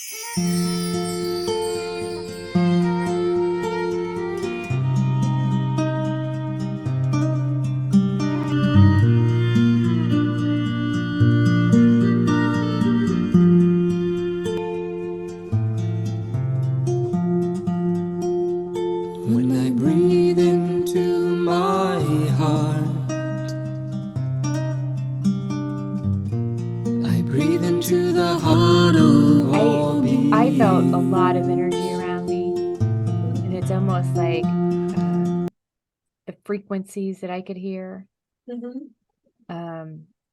When I breathe into my heart, I breathe into the heart of all beings. I felt a lot of energy around me, and it's almost like the frequencies that I could hear.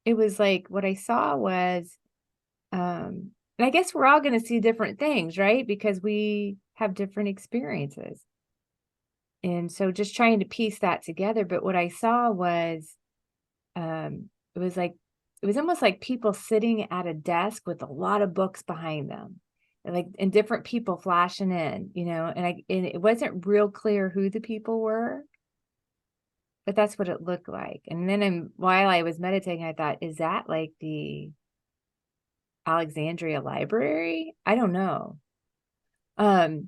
It was like what I saw was, and I guess we're all going to see different things, right? Because we have different experiences. And so just trying to piece that together. But what I saw was, it was like, it was almost like people sitting at a desk with a lot of books behind them, and different people flashing in, and it wasn't real clear who the people were, but that's what it looked like. And then while I was meditating, I thought, is that like the Alexandria Library? I don't know. And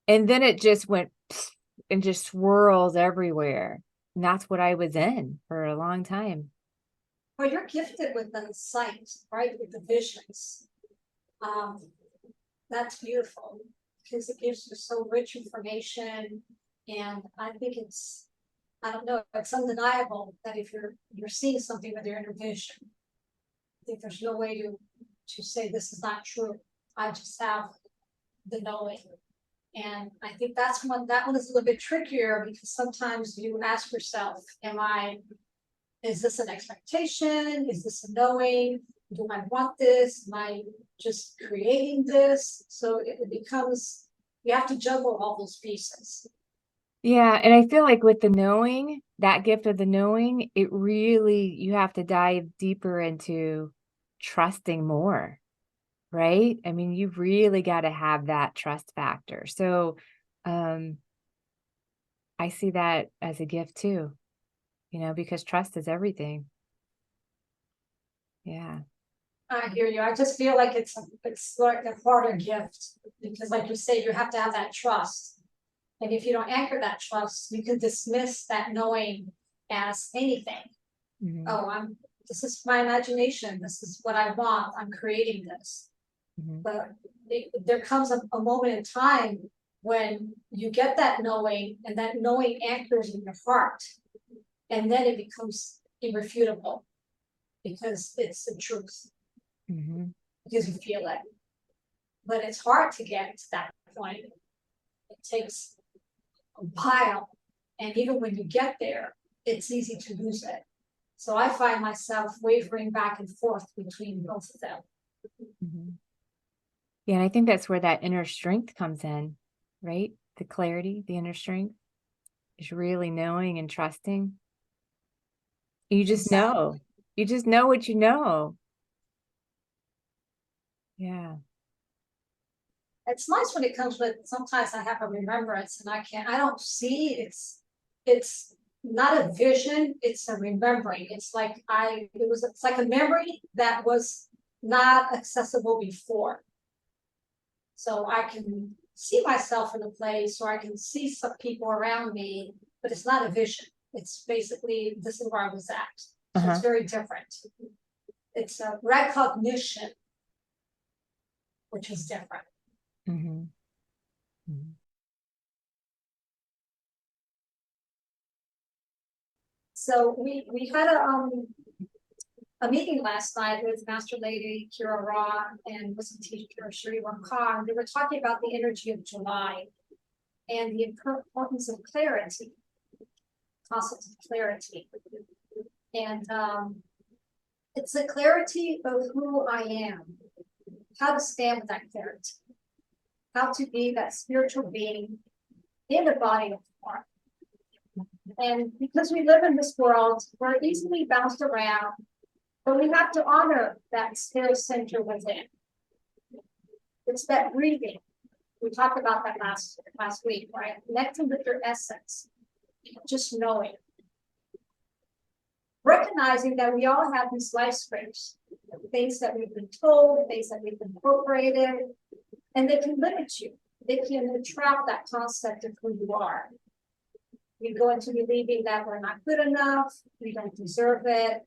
then it just went and just swirls everywhere. And that's what I was in for a long time. Well, you're gifted with the sight, right? With the visions. That's beautiful because it gives you so rich information. And I think I don't know, it's undeniable that if you're seeing something with your inner vision, I think there's no way to say this is not true. I just have the knowing. And I think that one is a little bit trickier because sometimes you ask yourself, is this an expectation? Is this a knowing? Do I want this? Am I just creating this? So it becomes, you have to juggle all those pieces. Yeah. And I feel like with the knowing, that gift of the knowing, it really, you have to dive deeper into trusting more, right? I mean, you've really got to have that trust factor. So I see that as a gift too, because trust is everything. Yeah. I hear you. I just feel like it's like a harder gift because, like you say, you have to have that trust. And if you don't anchor that trust, you can dismiss that knowing as anything. Mm-hmm. Oh, this is my imagination. This is what I want. I'm creating this. Mm-hmm. But there comes a moment in time when you get that knowing, and that knowing anchors in your heart, and then it becomes irrefutable because it's the truth. Mm-hmm. Because you feel it. But it's hard to get to that point. It takes a while. And even when you get there, it's easy to lose it. So I find myself wavering back and forth between both of them. Mm-hmm. Yeah, and I think that's where that inner strength comes in, right? The clarity, the inner strength is really knowing and trusting. You just know. You just know what you know. Yeah. It's nice when it comes with, sometimes I have a remembrance and I don't see, it's not a vision, it's a remembering. It's like it's like a memory that was not accessible before. So I can see myself in a place, or I can see some people around me, but it's not a vision. It's basically, this is where I was at. So it's very different. It's a recognition, which is different. Mm-hmm. Mm-hmm. So we had a meeting last night with Master Lady Kira Ra and Wisdom Teacher Shri Khan. They were talking about the energy of July and the importance of clarity, concept of clarity. And it's the clarity of who I am, how to stand with that clarity, how to be that spiritual being in the body of form. And because we live in this world, we're easily bounced around, but we have to honor that spirit center within. It's that breathing. We talked about that last week, right? Connecting with your essence, just knowing. Recognizing that we all have these life scripts, things that we've been told, things that we've incorporated, And they can limit you. They can trap that concept of who you are. We go into believing that we're not good enough, we don't deserve it.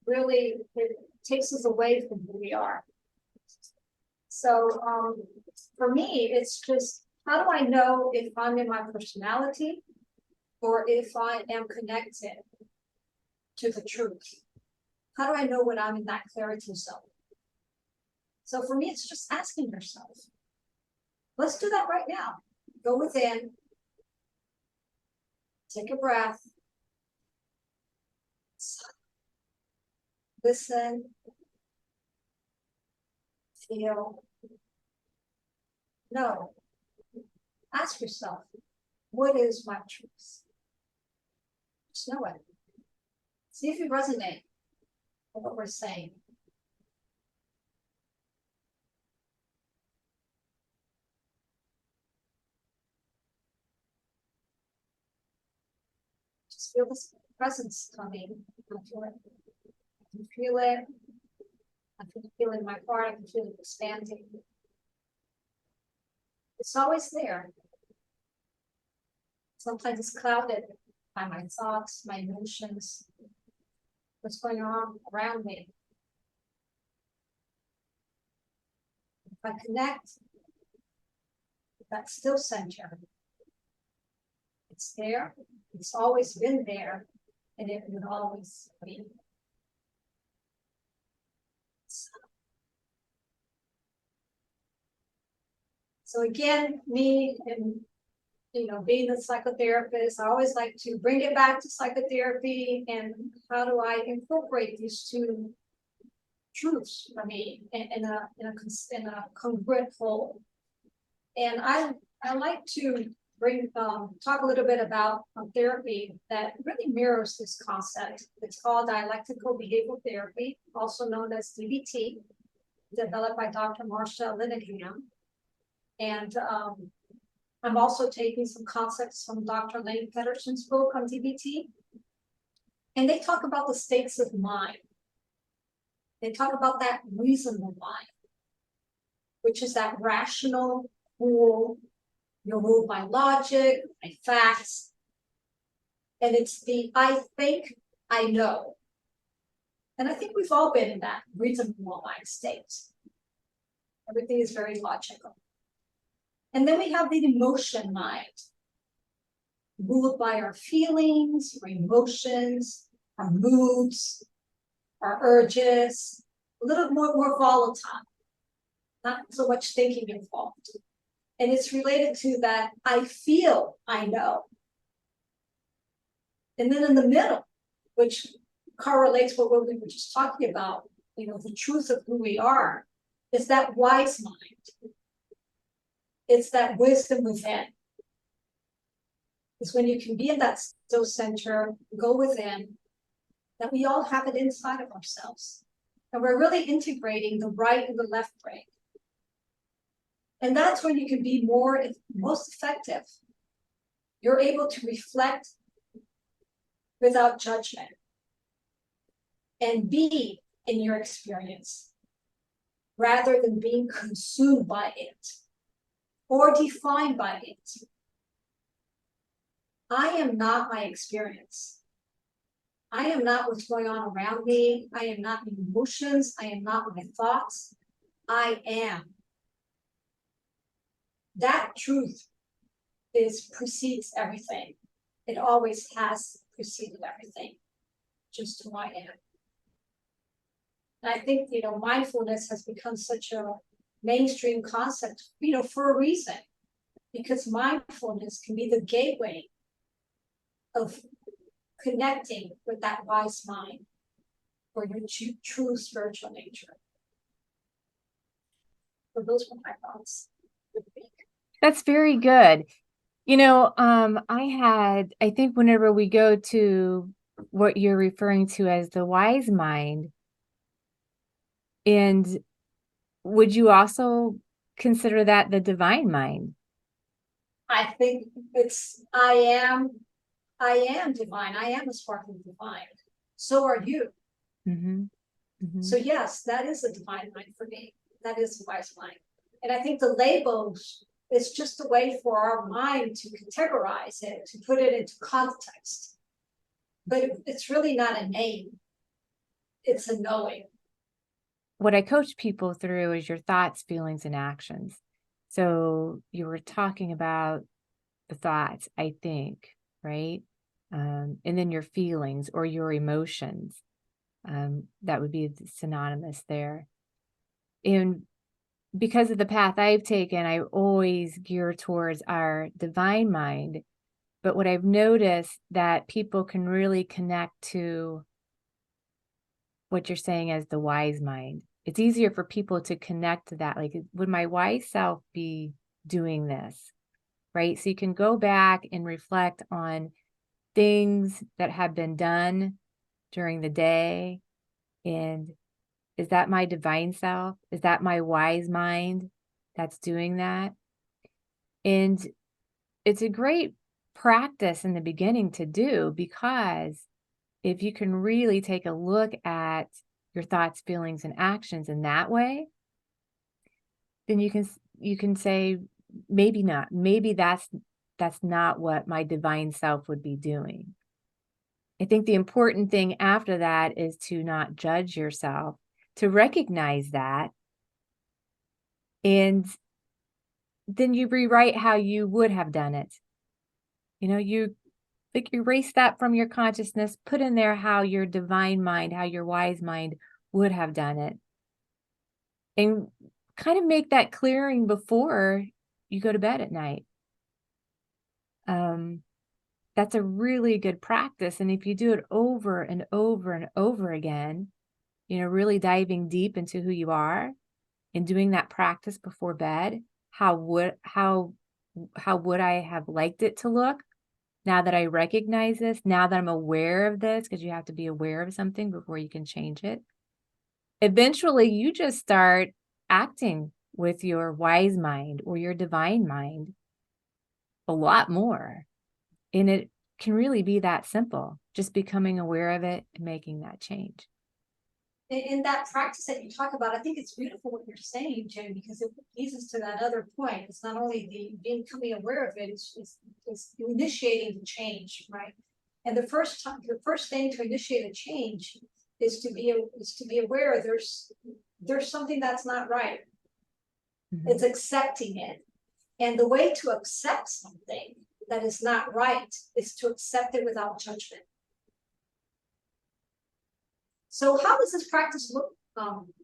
Really, it takes us away from who we are. So for me, it's just, how do I know if I'm in my personality or if I am connected to the truth? How do I know when I'm in that clarity zone? So for me, it's just asking yourself. Let's do that right now. Go within, take a breath, listen, feel, know. Ask yourself, what is my truth? Just know it. See if you resonate with what we're saying. Just feel this presence coming. I feel it. I can feel it. I can feel it in my heart. I can feel it expanding. It's always there. Sometimes it's clouded by my thoughts, my emotions, what's going on around me. If I connect with that still center, it's there, it's always been there, and it will always be. So again, me and being a psychotherapist, I always like to bring it back to psychotherapy and how do I incorporate these two truths for me in a congruent whole. And I like to talk a little bit about therapy that really mirrors this concept. It's called dialectical behavioral therapy, also known as DBT, developed by Dr. Marsha Linehan. And I'm also taking some concepts from Dr. Lane Pedersen's book on DBT. And they talk about the states of mind. They talk about that reasonable mind, which is that rational, cool, you're ruled by logic, by facts. And it's the I think, I know. And I think we've all been in that reasonable mind state. Everything is very logical. And then we have the emotion mind, ruled by our feelings, our emotions, our moods, our urges, a little more volatile, not so much thinking involved. And it's related to that I feel I know. And then in the middle, which correlates with what we were just talking about, the truth of who we are, is that wise mind. It's that wisdom within. It's when you can be in that still center, go within, that we all have it inside of ourselves. And we're really integrating the right and the left brain. And that's when you can be most effective. You're able to reflect without judgment and be in your experience rather than being consumed by it or defined by it. I am not my experience. I am not what's going on around me. I am not my emotions. I am not my thoughts. I am. That truth precedes everything. It always has preceded everything, just who I am. And I think, mindfulness has become such a mainstream concept, for a reason, because mindfulness can be the gateway of connecting with that wise mind or your true spiritual nature. So those were my thoughts. That's very good. I think whenever we go to what you're referring to as the wise mind, and would you also consider that the divine mind? I think I am divine. I am a spark of divine. So are you. Mm-hmm. Mm-hmm. So yes, that is a divine mind for me. That is a wise mind. And I think the labels is just a way for our mind to categorize it, to put it into context. But it's really not a name. It's a knowing. What I coach people through is your thoughts, feelings, and actions. So you were talking about the thoughts, I think, right? And then your feelings or your emotions. That would be synonymous there. And because of the path I've taken, I always gear towards our divine mind. But what I've noticed that people can really connect to what you're saying as the wise mind. It's easier for people to connect to that. Like, would my wise self be doing this? Right? So you can go back and reflect on things that have been done during the day. And is that my divine self? Is that my wise mind that's doing that? And it's a great practice in the beginning to do, because if you can really take a look at your thoughts, feelings, and actions in that way, then you can say, maybe not. Maybe that's not what my divine self would be doing. I think the important thing after that is to not judge yourself, to recognize that, and then you rewrite how you would have done it. You know, you erase that from your consciousness, put in there how your divine mind, how your wise mind would have done it. And kind of make that clearing before you go to bed at night. That's a really good practice. And if you do it over and over and over again, you know, really diving deep into who you are and doing that practice before bed, how would I have liked it to look now that I recognize this, now that I'm aware of this, because you have to be aware of something before you can change it. Eventually, you just start acting with your wise mind or your divine mind a lot more. And it can really be that simple, just becoming aware of it and making that change. In that practice that you talk about, I think it's beautiful what you're saying, Jen, because it leads us to that other point. It's not only the becoming aware of it, it's initiating the change, right? And the first thing to initiate a change is to be aware there's something that's not right. Mhm. It's accepting it. And the way to accept something that is not right is to accept it without judgment. So how does this practice look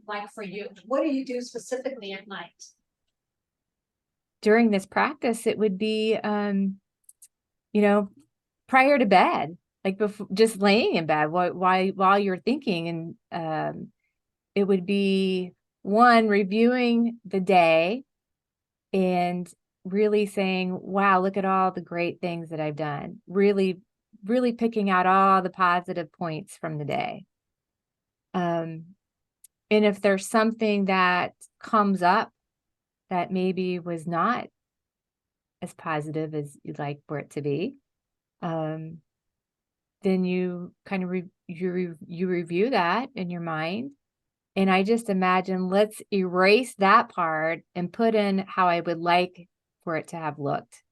like for you? What do you do specifically at night? During this practice, it would be, you know, prior to bed, like before, just laying in bed while you're thinking. And it would be one, reviewing the day and really saying, wow, look at all the great things that I've done. Really, really picking out all the positive points from the day. And if there's something that comes up that maybe was not as positive as you'd like for it to be, then you kind of you review that in your mind. And I just imagine, let's erase that part and put in how I would like for it to have looked.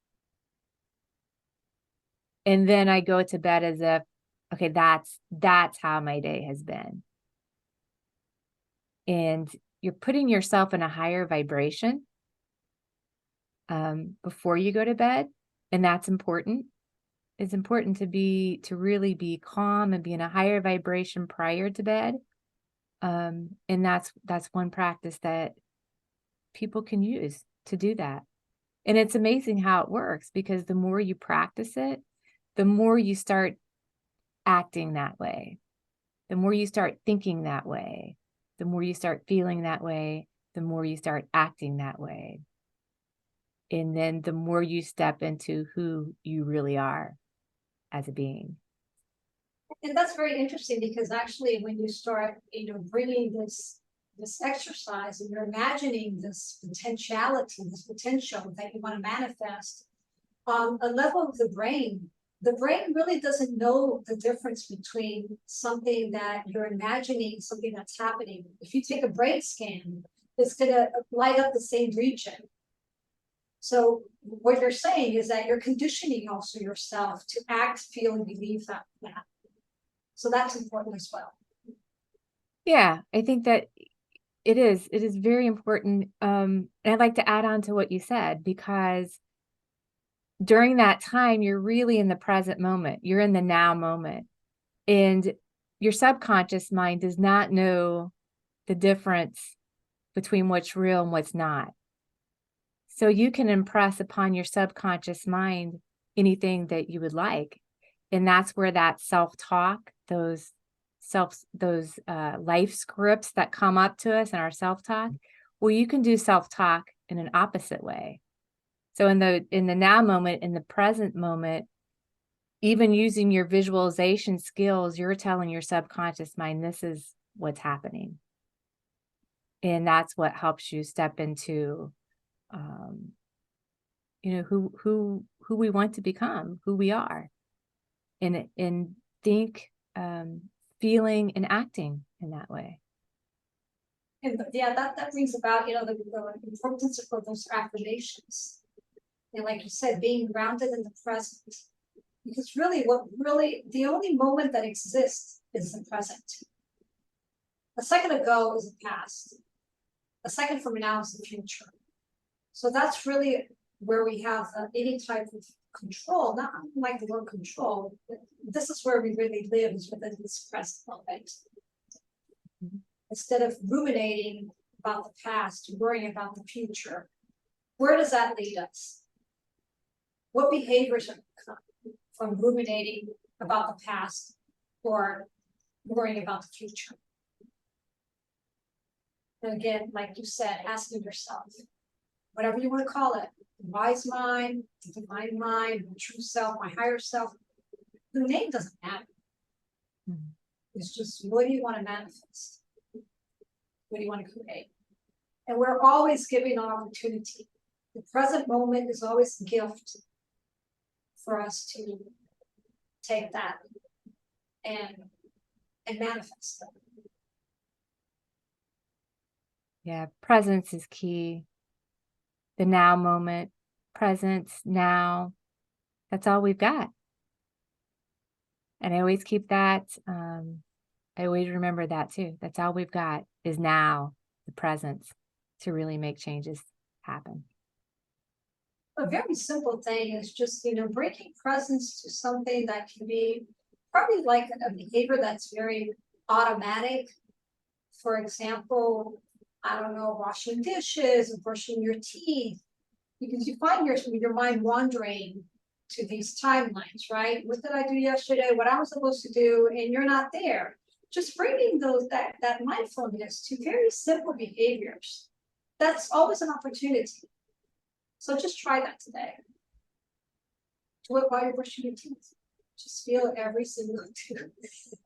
And then I go to bed as if, okay, that's how my day has been. And you're putting yourself in a higher vibration before you go to bed. And that's important. It's important to really be calm and be in a higher vibration prior to bed. And that's one practice that people can use to do that. And it's amazing how it works, because the more you practice it, the more you start acting that way. The more you start thinking that way, the more you start feeling that way, the more you start acting that way. And then the more you step into who you really are as a being. And that's very interesting, because actually when you start, bringing this exercise and you're imagining this potentiality, this potential that you want to manifest on a level of the brain really doesn't know the difference between something that you're imagining, something that's happening. If you take a brain scan, is gonna light up the same region. So what you're saying is that you're conditioning also yourself to act, feel, and believe that. So that's important as well. Yeah, I think that it is very important. And I'd like to add on to what you said, because during that time, you're really in the present moment. You're in the now moment. And your subconscious mind does not know the difference between what's real and what's not. So you can impress upon your subconscious mind anything that you would like. And that's where that self-talk, those life scripts that come up to us in our self-talk, well, you can do self-talk in an opposite way. So in the now moment, in the present moment, even using your visualization skills, you're telling your subconscious mind, this is what's happening. And that's what helps you step into, who we want to become, who we are, and think, feeling and acting in that way. And yeah, that brings about, the importance of those affirmations. And like you said, being grounded in the present. Because really, the only moment that exists is the present. A second ago is the past. A second from now is the future. So that's really where we have any type of control, not like the word control, but this is where we really live, is within this present moment. Mm-hmm. Instead of ruminating about the past, worrying about the future, where does that lead us? What behaviors are from ruminating about the past or worrying about the future? And again, like you said, asking yourself, whatever you want to call it, the wise mind, the divine mind, the true self, my higher self, the name doesn't matter. Mm-hmm. It's just, what do you want to manifest? What do you want to create? And we're always giving an opportunity. The present moment is always a gift for us to take that and manifest them. Yeah, presence is key. The now moment, presence, now, that's all we've got. And I always keep that, I always remember that too. That's all we've got is now, the presence, to really make changes happen. A very simple thing is just, bringing presence to something that can be probably like a behavior that's very automatic. For example, I don't know, washing dishes or brushing your teeth, because you find your mind wandering to these timelines, right? What did I do yesterday? What I was supposed to do, and you're not there. Just bringing that mindfulness to very simple behaviors. That's always an opportunity. So just try that today. Do it while you're brushing your teeth. Just feel every single tooth,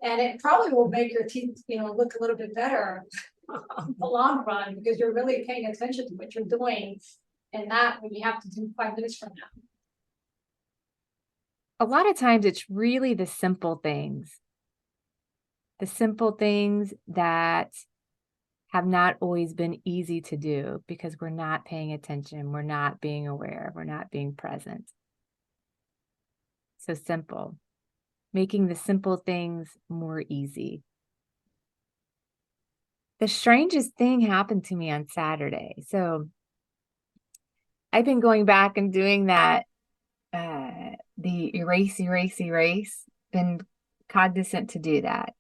and it probably will make your teeth, look a little bit better in the long run, because you're really paying attention to what you're doing, and that when you have to do 5 minutes from now. A lot of times it's really the simple things that have not always been easy to do because we're not paying attention, we're not being aware, we're not being present. So simple, making the simple things more easy. The strangest thing happened to me on Saturday. So I've been going back and doing that, the erase, been cognizant to do that.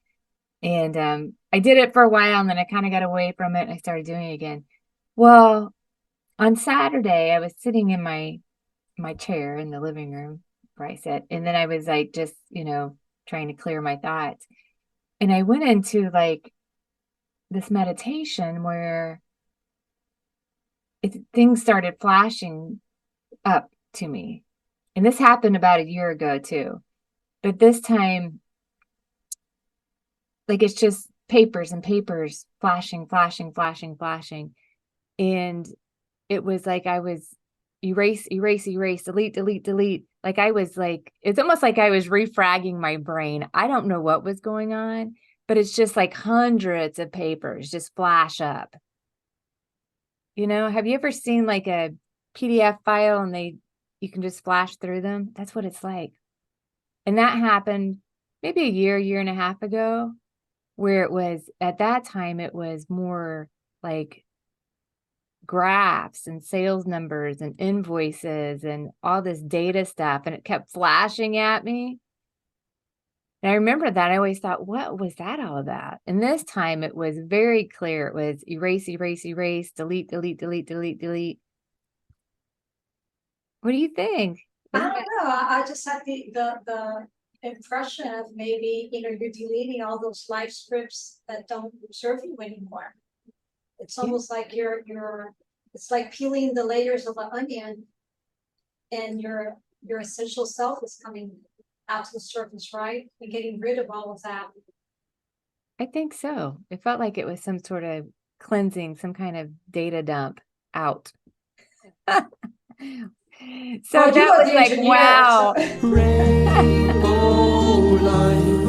And I did it for a while, and then I kind of got away from it and I started doing it again. Well, on Saturday, I was sitting in my chair in the living room where I sit, and then I was like, just, trying to clear my thoughts. And I went into like this meditation where things started flashing up to me. And this happened about a year ago too. But this time, like, it's just papers and papers flashing. And it was like I was erase, delete. Like I was like, it's almost like I was refragging my brain. I don't know what was going on, but it's just like hundreds of papers just flash up. You know, have you ever seen like a PDF file and you can just flash through them? That's what it's like. And that happened maybe a year and a half ago, where it was at that time, it was more like graphs and sales numbers and invoices and all this data stuff, and it kept flashing at me. And I remember that I always thought, what was that all about? And this time it was very clear. It was erase, erase, erase, delete, delete, delete, delete, delete. What do you think? I don't know, I just had the impression of maybe, you're deleting all those life scripts that don't serve you anymore. It's almost like it's like peeling the layers of an onion, and your essential self is coming out to the surface, right? And getting rid of all of that. I think so. It felt like it was some sort of cleansing, some kind of data dump out. So Well, you that are was the like, engineer, wow. so- Rainbow light.